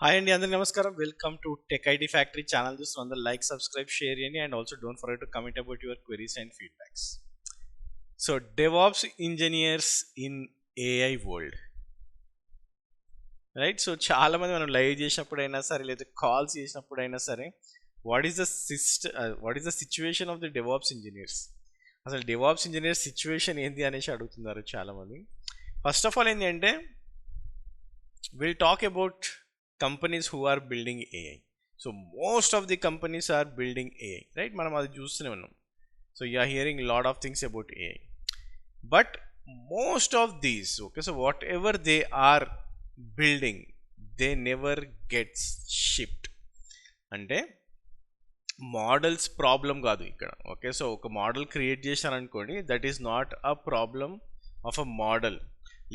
Hi అండి, అందరికీ నమస్కారం. Welcome to tech IT factory channel. చూస్తున్న అందరూ లైక్, సబ్స్క్రైబ్, షేర్ చేయండి and also don't forget to comment about your queries and feedbacks. So DevOps engineers in AI world, right? So చాలా మంది మనం live చేసినప్పుడైనా సరే లేదా కాల్స్ చేసినప్పుడైనా సరే what is the situation of the DevOps engineers, అసలు DevOps engineers situation ఏంటి అనేసి అడుగుతున్నారు చాలా మంది. ఫస్ట్ ఆఫ్ ఆల్ ఏంటి అంటే we'll talk about companies who are building AI. So most of the companies are building AI, right? మనం అది చూస్తూనే ఉన్నాం. So you are hearing a lot of things about AI, but most of these, okay, so whatever they are building, they never gets shipped. అంటే models problem కాదు ఇక్కడ. Okay, so ఒక model create చేశారనుకోండి, that is not a problem of a model.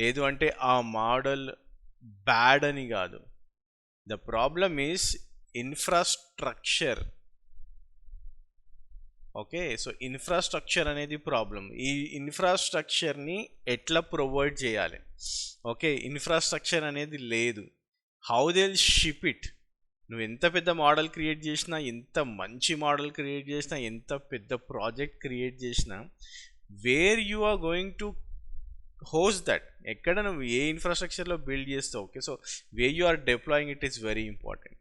లేదు అంటే ఆ model bad అని కాదు. The problem is infrastructure. Okay, so infrastructure అనేది ప్రాబ్లం. ఈ ఇన్ఫ్రాస్ట్రక్చర్ని ఎట్లా ప్రొవైడ్ చేయాలి? ఓకే, ఇన్ఫ్రాస్ట్రక్చర్ అనేది లేదు. How they will ship it? నువ్వు ఎంత పెద్ద మోడల్ క్రియేట్ చేసినా, ఎంత మంచి మోడల్ క్రియేట్ చేసినా, ఎంత పెద్ద ప్రాజెక్ట్ క్రియేట్ చేసినా, where you are going to host that, ఎక్కడ నువ్వు ఏ ఇన్ఫ్రాస్ట్రక్చర్లో బిల్డ్ చేస్తావు? Okay, so way you are deploying it is very important.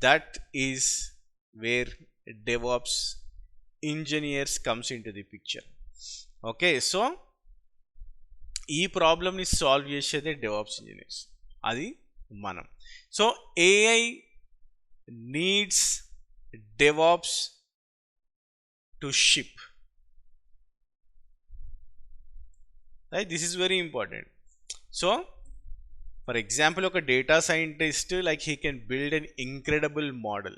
That is where DevOps engineers comes in to the picture. Okay, so ఈ ప్రాబ్లమ్ని solve చేసేదే DevOps engineers, అది మనం. So AI needs DevOps to ship. Right? This is very important. So for example, a data scientist, like, he can build an incredible model,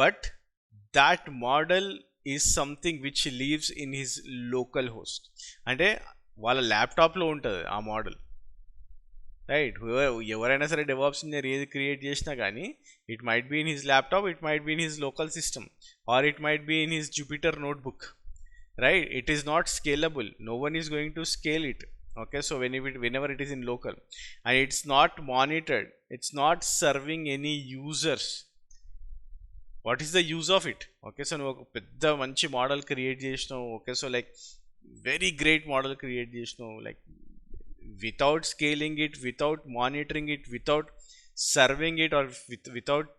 but that model is something which lives in his local host. అంటే వాళ్ళ ల్యాప్టాప్లో ఉంటుంది ఆ model, right? ఎవరైనా సరే DevOps engineer ఏది create చేసినా కానీ, it might be in his laptop, it might be in his local system, or it might be in his Jupyter notebook. Right? It is not scalable. No one is going to scale it. Okay, so whenever it is in local, and it's not monitored, it's not serving any users. What is the use of it? Okay, so నువ్వు ఒక పెద్ద మంచి model create చేసినావు. Okay, so like very great model create చేసినావు, like without scaling it, without monitoring it, without serving it, or without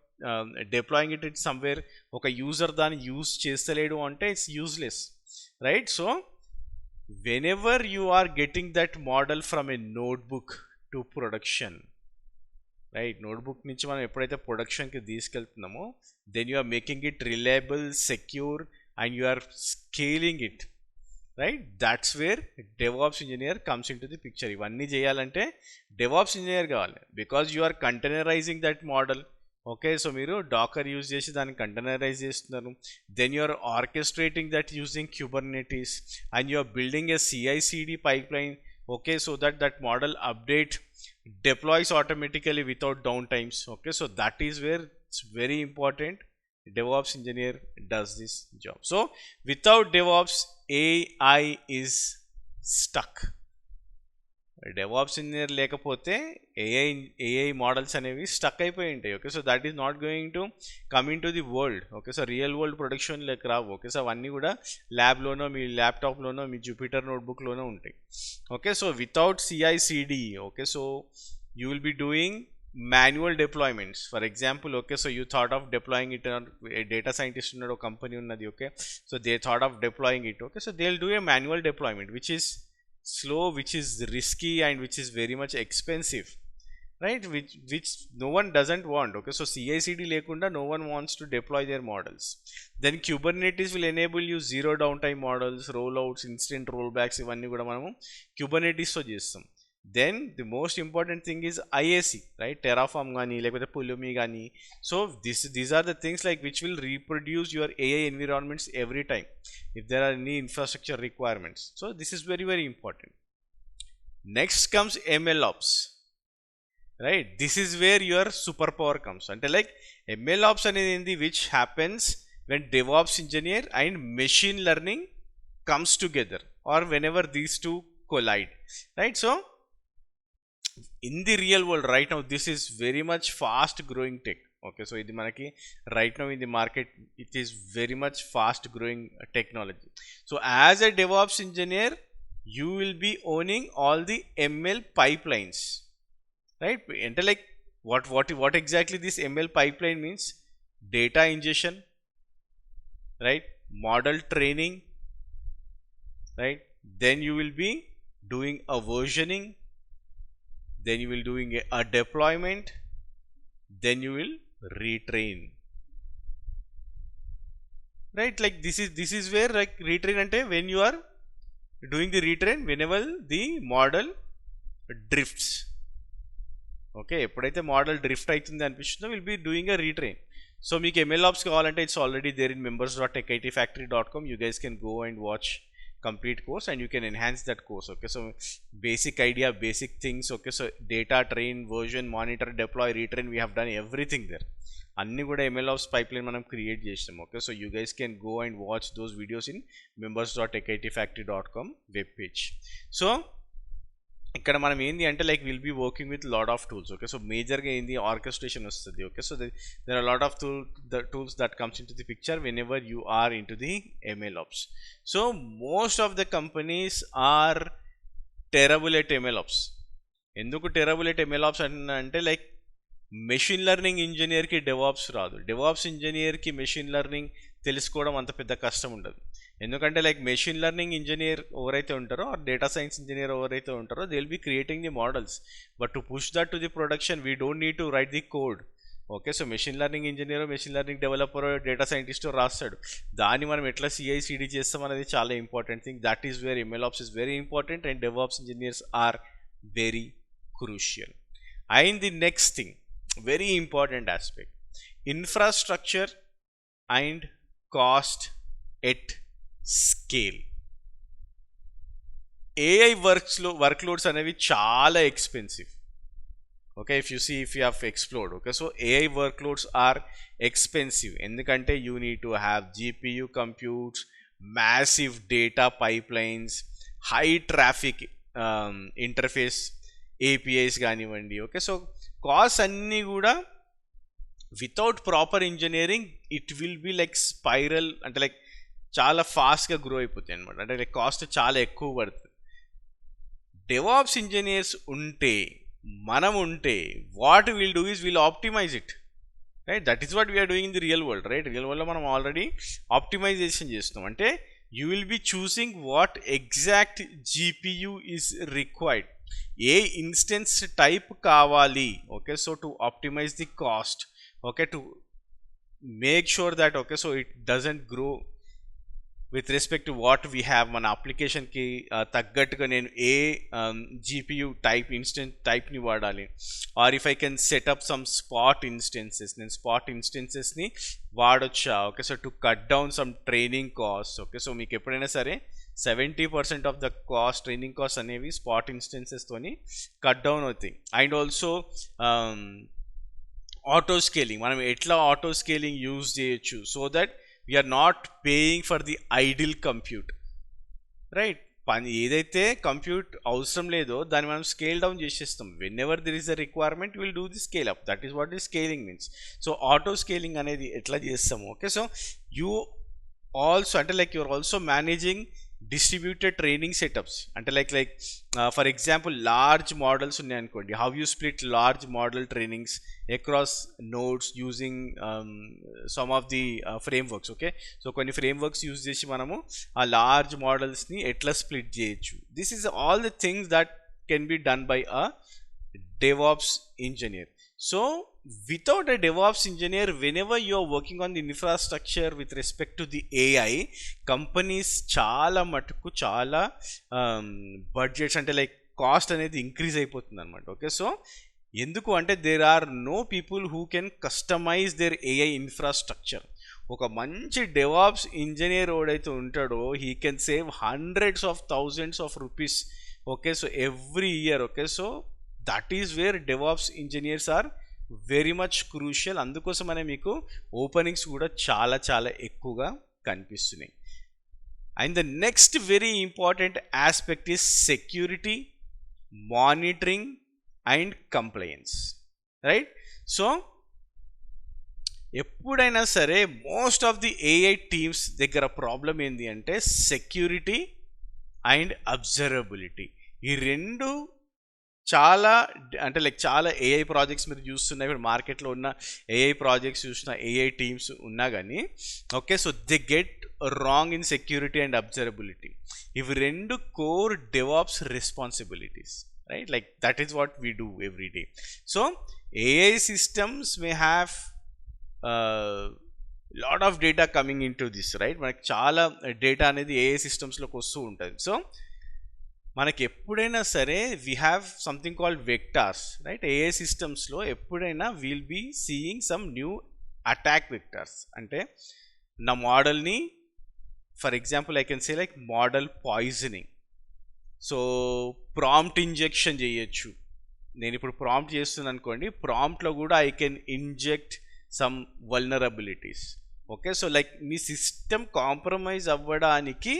deploying it it somewhere, ఒక user దాన్ని use చేస్తలేడు అంటే it's useless. Right? So whenever you are getting that model from a notebook to production, right, notebook నుంచి మనం ఎప్పుడైతే ప్రొడక్షన్కి తీసుకెళ్తున్నామో, then you are making it reliable, secure, and you are scaling it. Right? That's where DevOps engineer comes into the picture. ఇవన్నీ చేయాలంటే DevOps engineer కావాలి, because you are containerizing that model. Okay, so మీరు Docker use చేసి దాన్ని containerize చేస్తున్నారు. Then you are orchestrating that using Kubernetes, and you are building a CI/CD pipeline. Okay, so that model update deploys automatically without down times. Okay, so that is where it's very important. DevOps engineer does this job. So without DevOps, AI is stuck. DevOps engineer లేకపోతే AI models అనేవి stuck అయిపోయి ఉంటాయి. Okay, so that is not going to come in to the world. Okay, so real world production లెక్క రావు. Okay, so అవన్నీ కూడా ల్యాబ్లోనో, మీ ల్యాప్టాప్లోనో, మీ Jupiter నోట్బుక్లోనో ఉంటాయి. Okay, so without CI/CD, okay, so you will be doing manual deployments. For example, okay, so you thought of deploying it, data scientist ఉన్నాడు, ఒక company ఉన్నది. Okay, so they thought of deploying it. Okay, so they will do a manual deployment which is slow, which is risky, and which is very much expensive, right? Which no one doesn't want. Okay, so CI/CD lekunda no one wants to deploy their models. Then Kubernetes will enable you zero downtime models, rollouts, instant rollbacks. Ivanni kuda manamu Kubernetes tho chestam. Then the most important thing is IAC, right? Terraform gani lekapothe Pulumi gani. So these are the things like which will reproduce your AI environments every time if there are any infrastructure requirements. So this is very, very important. Next comes MLOps, right? This is where your superpower comes. Ante like MLOps anedi which happens when DevOps engineer and machine learning comes together, or whenever these two collide, right? So in the real world right now, this is very much fast growing tech. Okay, so ఇది మనకి right now in the market, it is very much fast growing technology. So as a DevOps engineer, you will be owning all the ML pipelines, right? And like what exactly this ML pipeline means: data ingestion, right? Model training, right? Then you will be doing a versioning, then you will doing a deployment, then you will retrain, right? Like this is where, like, retrain ante when you are doing the retrain whenever the model drifts. Okay, ఎప్పుడైతే model drift అవుతుంది అనిపిస్తుందో will be doing a retrain. So మీకు MLOps కావాలంటే it's already there in members.techitfactory.com. you guys can go and watch complete course and you can enhance that course. Okay, so basic idea, basic things. Okay, so data, train, version, monitor, deploy, retrain, we have done everything there. అన్నీ కూడా MLOps pipeline మనం create చేసాం. Okay, so you guys can go and watch those videos in members.techitfactory.com web page. So ఇక్కడ మనం ఏంది అంటే, like will be working with lot of tools. Okay, so మేజర్గా ఏంది ఆర్కెస్ట్రేషన్ వస్తుంది. Okay, so there are lot of tools that comes in to the picture whenever you are in to the MLOps. So most of the companies are terrible at MLOps. ఎందుకు terrible at MLOps అంటే, like machine learning ఇంజనీర్కి DevOps రాదు, DevOps ఇంజనీర్కి machine learning తెలుసుకోవడం అంత పెద్ద కష్టం ఉండదు. ఎందుకంటే like machine learning engineer ఎవరైతే ఉంటారో, ఆర్ డేటా సైన్స్ ఇంజనీర్ ఎవరైతే ఉంటారో, they will be creating the models. But to push that to the production we don't need to write the code. Okay, so machine learning engineer, machine learning developer, data scientist రాస్తాడు, దాన్ని మనం ఎట్లా CI/CD చేస్తాం అనేది చాలా important thing. That is where MLOps is very important and DevOps engineers are very crucial. And the next thing, very important aspect, infrastructure and cost at scale. AI workloads అనేవి చాలా expensive. Okay, if you have explored. Okay, so AI workloads are expensive ఎందుకంటే you need to have GPU computes, massive data pipelines, high traffic interface APIs కానివ్వండి. Okay, so cost అన్నీ కూడా without proper engineering it will be like spiral, అంటే like చాలా ఫాస్ట్గా grow అయిపోతాయి అనమాట. అంటే లైక్ కాస్ట్ చాలా ఎక్కువ పడుతుంది. DevOps ఇంజనీర్స్ ఉంటే, మనం ఉంటే, what will do is will optimize it, right? That is what we're doing in the real world, right? Real వరల్డ్లో మనం ఆల్రెడీ ఆప్టిమైజేషన్ చేస్తున్నాం. అంటే you will be choosing what exact GPU is required, a instance type కావాలి. Okay, so to optimize the cost. Okay, to make sure that okay so it doesn't grow with respect to what we have. మన అప్లికేషన్కి తగ్గట్టుగా నేను ఏ GPU type instance టైప్ని వాడాలి. Or if I can setup some spot instances, నేను spot ఇన్స్టెన్సెస్ని వాడొచ్చా. Okay, so to cut down some training cost. Okay, so మీకు ఎప్పుడైనా సరే 70% off the cost, training cost అనేవి స్పాట్ ఇన్స్టెన్సెస్తోని కట్ డౌన్ అవుతాయి. అండ్ ఆల్సో ఆటో స్కేలింగ్, మనం ఎట్లా ఆటో స్కేలింగ్ యూజ్ చేయొచ్చు so that we're not paying for the idle compute, right? పని ఏదైతే కంప్యూట్ అవసరం లేదో దాన్ని మనం స్కేల్ డౌన్ చేసేస్తాం. Whenever there is a requirement will do the scale up. That is what the scaling means. So auto scaling అనేది ఎట్లా చేస్తాము. ఓకే, సో యూ ఆల్సో అంటే like you're also managing distributed training setups. అంటే like for example large models ఉన్నాయనుకోండి, how you split large model trainings across nodes using some of the frameworks. Okay, so కొన్ని frameworks use చేసి మనము ఆ large మోడల్స్ని ఎట్లా split చేయొచ్చు. This is all the things that can be done by a DevOps engineer. So without a DevOps engineer, whenever you are working on the infrastructure with respect to the AI, companies చాలా మటుకు చాలా budgets అంటే like cost అనేది increase అయిపోతుంది అనమాట. Okay, so ఎందుకు అంటే there are no people who can customize their AI infrastructure. ఒక మంచి DevOps ఇంజనీర్ ఎవడైతే ఉంటాడో he can save hundreds of thousands of rupees. Okay, so every year. Okay, so that is where DevOps engineers are very much crucial. అందుకోసమనే మీకు openings కూడా చాలా చాలా ఎక్కువగా కనిపిస్తున్నాయి. And the next very important aspect is security, monitoring and compliance, right? So ఎప్పుడైనా సరే most of the AI teams దగ్గర ప్రాబ్లం ఏంటి అంటే సెక్యూరిటీ అండ్ అబ్జర్వబిలిటీ. ఈ రెండు చాలా అంటే లైక్ చాలా ఏఐ ప్రాజెక్ట్స్ మీరు చూస్తున్నా, ఇప్పుడు మార్కెట్లో ఉన్న ఏఐ ప్రాజెక్ట్స్ చూసిన ఏఐ టీమ్స్ ఉన్నా కానీ okay, so they get wrong in security and observability. ఇవి రెండు core DevOps responsibilities, right? Like that is what we do every day. So AI systems may have lot of data coming in to this, right? మనకి చాలా data అనేది AI సిస్టమ్స్లోకి వస్తూ ఉంటుంది. So మనకి ఎప్పుడైనా సరే we have something called vectors, right? AI సిస్టమ్స్లో ఎప్పుడైనా we'll be seeing some new attack vectors. అంటే నా మోడల్ని for example I can say like model poisoning. So prompt injection చేయొచ్చు. నేను ఇప్పుడు ప్రాంప్ట్ చేస్తున్నాను అనుకోండి, ప్రాంప్ట్లో కూడా I can inject some vulnerabilities. Okay, so like మీ సిస్టమ్ కాంప్రమైజ్ అవ్వడానికి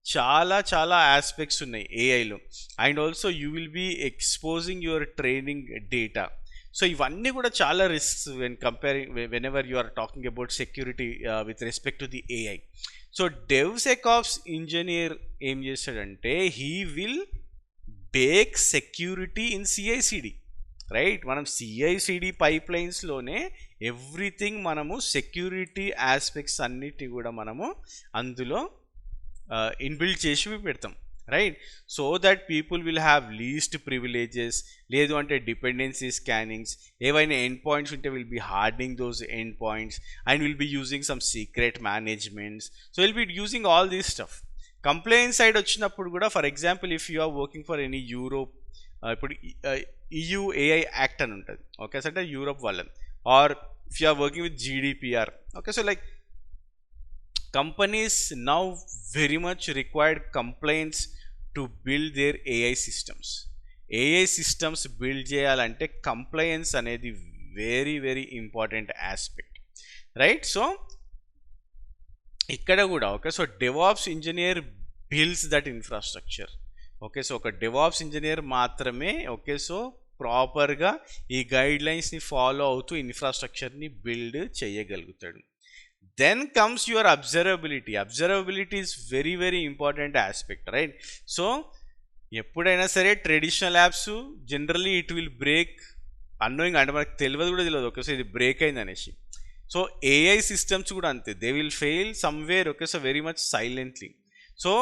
చాలా చాలా ఆస్పెక్ట్స్ ఉన్నాయి ఏఐలో. And also you will be exposing your training data. So ఇవన్నీ కూడా చాలా risks whenever you are talking about security with respect to the AI. So DevSecOps engineer ఏం చేస్తాడంటే he will bake security in CICD, right? మనం CICD పైప్ లైన్స్లోనే everything మనము security aspects అన్నిటి కూడా మనము అందులో ఇన్బిల్డ్ చేసి పెడతాం, రైట్? So that people will have least privileges. లేదు అంటే డిపెండెన్సీ స్కానింగ్స్, ఏవైనా ఎండ్ పాయింట్స్ ఉంటే will be hardening those end points and will be using some secret managements. So will be using all these stuff. Complaint side వచ్చినప్పుడు కూడా for example if you are working for any Europe, ఇప్పుడు EU AI act అని ఉంటుంది, okay, so అంటే Europe వాళ్ళని, or if you are working with GDPR, okay. So like companies now very much required compliance to build their AI systems. AI systems build చేయాలంటే compliance అనేది very very important aspect, right? So ఇక్కడ కూడా okay, so DevOps engineer builds that infrastructure. Okay, so ఒక DevOps engineer మాత్రమే okay, so ప్రాపర్గా ఈ గైడ్లైన్స్ని follow అవుతూ ఇన్ఫ్రాస్ట్రక్చర్ని build చేయగలుగుతాడు. Then comes your observability. Observability is very very important aspect, right? So ఎప్పుడైనా సరే traditional apps generally it will break annoying, అంటే మనకు తెలియదు కూడా తెలియదు ఓకే, సో ఇది బ్రేక్ అయింది అనేసి. సో ఏఐ సిస్టమ్స్ కూడా అంతే, they will fail somewhere okay, so very much silently. So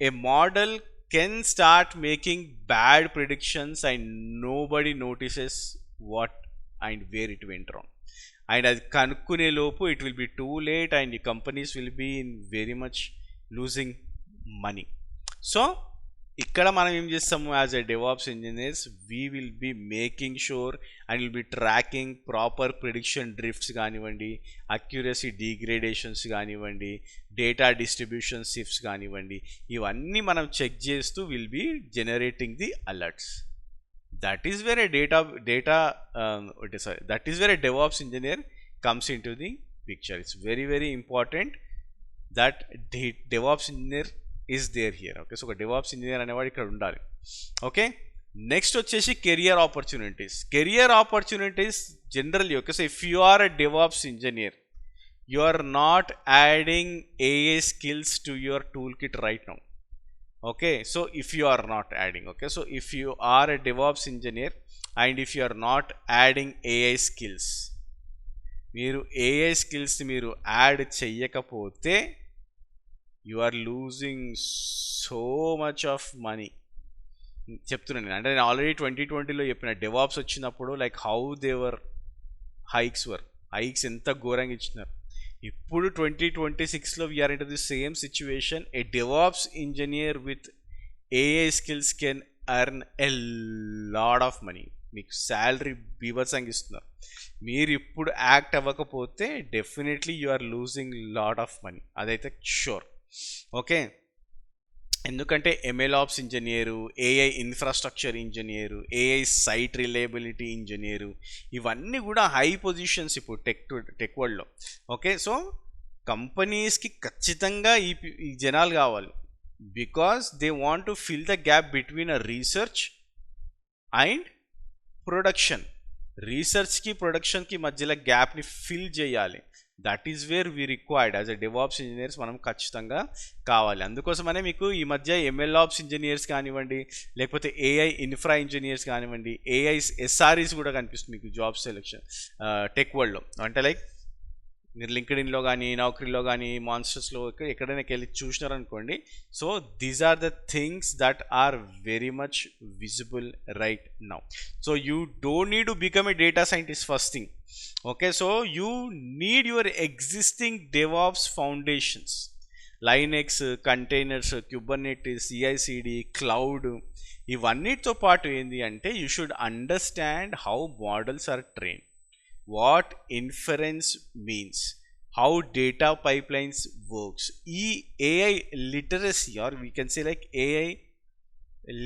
a model can start making bad predictions and nobody notices what and where it went wrong. And అది కనుక్కునే లోపు it will be too late and ఈ companies will be in very much losing money. So ఇక్కడ మనం ఏం చేస్తాము as a DevOps engineers, we will be making sure and will be tracking proper prediction drifts కానివ్వండి, accuracy degradations కానివ్వండి, data distribution shifts కానివ్వండి, ఇవన్నీ మనం చెక్ చేస్తూ will be generating the alerts. That is where that is where a DevOps engineer comes into the picture. It's very very important that DevOps engineer is there here. Okay, so a DevOps engineer అనేవాడు ఇక్కడ ఉండాలి. ఓకే, next వచ్చేసి career opportunities. Career opportunities generally okay, so if you are a DevOps engineer, you are not adding AI skills to your toolkit right now. Okay, so if you are not adding, okay, so if you are a DevOps engineer and if you are not adding AI skills, మీరు AI skills మీరు add చెయ్యకపోతే you are losing so much of money. చెప్తున్నాను నేను, అంటే నేను already 2020లో చెప్పిన DevOps వచ్చినప్పుడు like how they were hikes ఎంత ఘోరంగా ఇచ్చినారు. ఇప్పుడు 2026లో we're in to the same situation. A DevOps engineer with AI skills can earn a lot of money. మీకు శాలరీ బీభత్సంగా ఇస్తున్నారు. మీరు ఇప్పుడు యాక్ట్ అవ్వకపోతే definitely you are losing lot of money, అదైతే షూర్. ఓకే, ఎందుకంటే MLOps engineer, AI infrastructure engineer, AI site reliability engineer, ఇవన్నీ కూడా హై పొజిషన్స్ ఇప్పుడు టెక్ వరల్డ్లో. ఓకే, సో కంపెనీస్కి ఖచ్చితంగా ఈ జనాలు కావాలి, because they want to fill the gap between a research and production, రీసెర్చ్కి ప్రొడక్షన్కి మధ్యలో గ్యాప్ని ఫిల్ చేయాలి. That is where we required as a DevOps engineers మనం ఖచ్చితంగా కావాలి. అందుకోసమనే మీకు ఈ మధ్య ఎంఎల్ఆప్స్ ఇంజనీర్స్ కానివ్వండి, లేకపోతే ఏఐ ఇన్ఫ్రా ఇంజనీర్స్ కానివ్వండి, ఏఐ ఎస్ఆర్ఈస్ కూడా కనిపిస్తుంది మీకు జాబ్ సెలెక్షన్ టెక్ వరల్డ్లో. అంటే లైక్ మీరు లింక్డ్ఇన్లో కానీ, నౌకరీలో కానీ, మాన్స్టర్స్లో ఎక్కడైనా వెళ్ళి చూసినారనుకోండి. So these are the things that are very much visible right now. So you don't need to become a data scientist first thing. Okay, so you need your existing DevOps foundations, Linux, containers, Kubernetes, CICD, cloud, ఇవన్నిటితో పాటు ఏంటి అంటే you should understand how models are train, what inference means, how data pipelines works. ఈ AI literacy or we can say like AI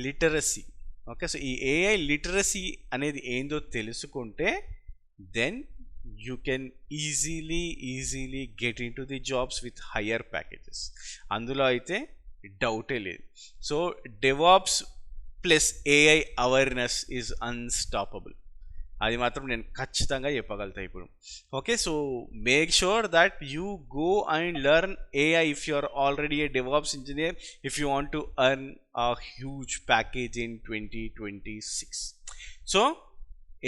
literacy. Okay, so ఈ AI literacy అనేది ఏందో తెలుసుకుంటే then you can easily get in to the jobs with higher packages. అందులో అయితే డౌటే లేదు. So DevOps plus AI awareness is unstoppable, అది మాత్రం నేను ఖచ్చితంగా చెప్పగలుగుతా ఇప్పుడు. Okay, so make sure that you go and learn AI if you are already a DevOps engineer, if you want to earn a huge package in 2026. So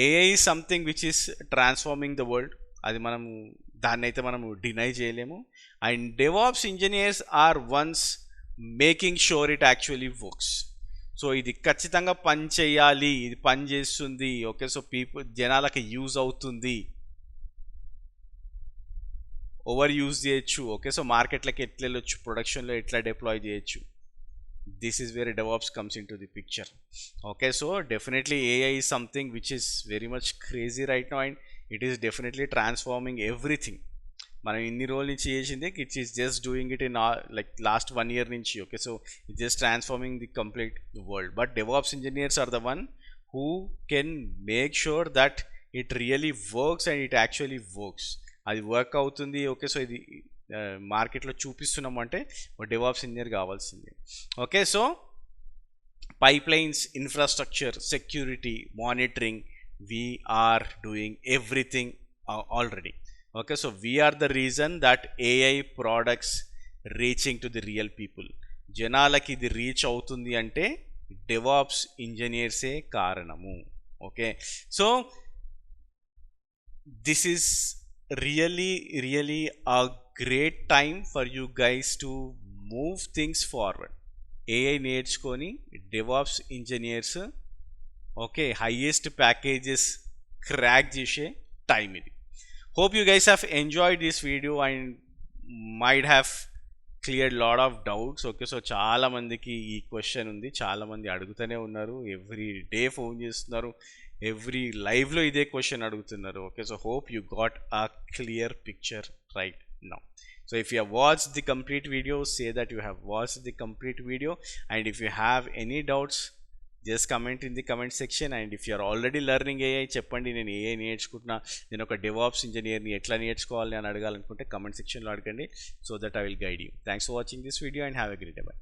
AI is something which is transforming the world, అది మనము దాన్ని అయితే మనము deny చేయలేము. And DevOps engineers are ones making sure it actually works. So ఇది ఖచ్చితంగా పని చేయాలి, ఇది పని చేస్తుంది. ఓకే, సో జనాలకి యూజ్ అవుతుంది, ఓవర్ యూజ్ చేయొచ్చు. ఓకే, సో మార్కెట్లోకి ఎట్లా వెళ్ళొచ్చు, ప్రొడక్షన్లో ఎట్లా డిప్లాయ్ చేయొచ్చు. This is where DevOps comes in to the picture. Okay, so definitely AI is something which is very much crazy right now and it is definitely transforming everything. మనం ఇన్ని రోజుల నుంచి చేసింది it's is just doing it in like last 1 year నుంచి. Okay, so it's just transforming the complete world. But DevOps engineers are the one who can make sure that it really works and it actually works. అది work అవుతుంది. Okay, so ఇది మార్కెట్లో చూపిస్తున్నాము అంటే DevOps engineer కావాల్సిందే. Okay, so pipelines, infrastructure, security, monitoring, we're doing everything already. Okay, so we are the reason that AI products reaching to the real people. జనాలకి ఇది reach అవుతుంది అంటే డెవాప్స్ ఇంజనీర్సే కారణము. Okay, so this is really a great time for you guys to move things forward. AI నేర్చుకొని DevOps engineers okay highest packages crack చేసే time ఇది. Hope you guys have enjoyed this video and might have cleared lot of doubts. Okay, so చాలా మందికి ఈ question ఉంది, చాలా మంది అడుగుతూనే ఉన్నారు, ఎవ్రీ డే ఫోన్ చేస్తున్నారు, ఎవ్రీ లైవ్లో ఇదే క్వశ్చన్ అడుగుతున్నారు. Okay, so hope you got a clear picture right now. So if you have watched the complete video, say that you have watched the complete video, and if you have any doubts, just comment in the comment section. And if you are already learning AI, చెప్పండి నేను AI నేర్చుకుంటున్నా, నేను ఒక DevOps ఇంజనీర్ని ఎట్లా నేర్చుకోవాలి అని అడగాలనుకుంటే comment సెక్షన్లో అడగండి, so that I will guide you. Thanks for watching this video and have a great day. By.